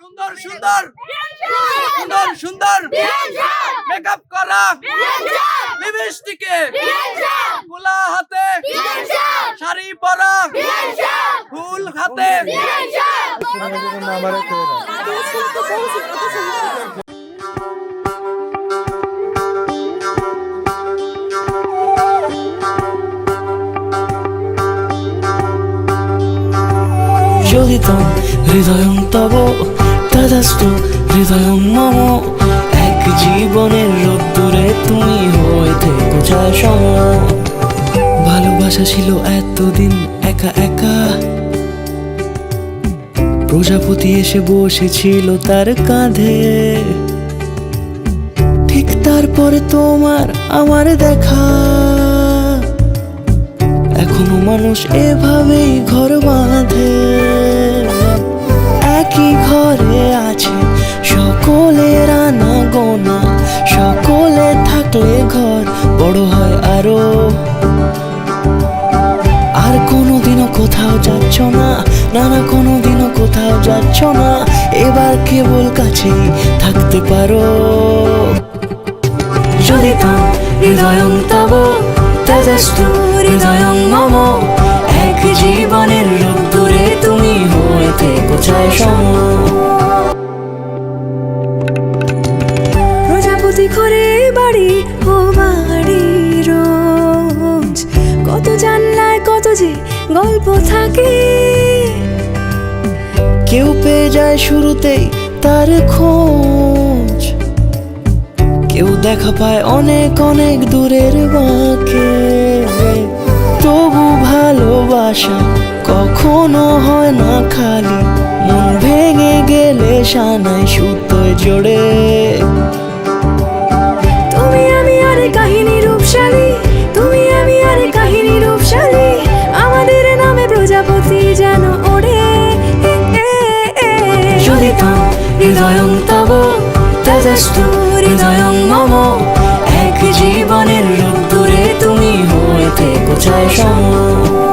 সুন্দর সুন্দর সুন্দর সুন্দর মেকআপ করা লিপস্টিকে খোলা হাতে শাড়ি পরা ফুল হাতে যোগিতম হৃদয়ং তব তদাস্তু হৃদয়ং মম এক জীবনের রোদ্দুরে তুমি হয়ে থেকো যায় সম ভালোবাসা ছিল এতদিন একা একা প্রজাপতি এসে বসেছিল তার কাঁধে ঠিক তারপরে তোমার আমার দেখা এখনো মানুষ এভাবেই ঘর বাঁধে একই ঘরে আছে সকলের আনা গোনা সকলে থাকলে ঘর বড় হয় আরো আর কোনোদিনও কোথাও যাচ্ছ না না কোনোদিনও কোথাও যাচ্ছ না এবার কেবল কাছেই থাকতে পারো যদি তো হৃদয়ং তব তদাস্তু হৃদয়ং মম এক জীবনের রোদ্দুরে তুমি হয়ে থেকো যায় সম প্রজাপতি ঘরে বাড়ি ও বাড়ি রোজ কত জানলায় কত যে গল্প থাকে কেউ পেয়ে যায় শুরুতেই তার খোঁজ কেউ দেখা পায় অনেক অনেক দূরের বাঁকে তবু ভালোবাসা কখনো হয় না খালি মন ভেঙে গেলে সানাই সুতোয় জোড়ে তুমি আমি আরে কাহিনী রূপশালী তুমি আমি আরে কাহিনী রূপশালী আমাদের নামে প্রজাপতি যেন ওড়ে যদি তো হৃদয়ং তব তদাস্তু হৃদয়ং মম এক জীবনের রোদ্দুরে তুমি হয়ে থেকো যায় সম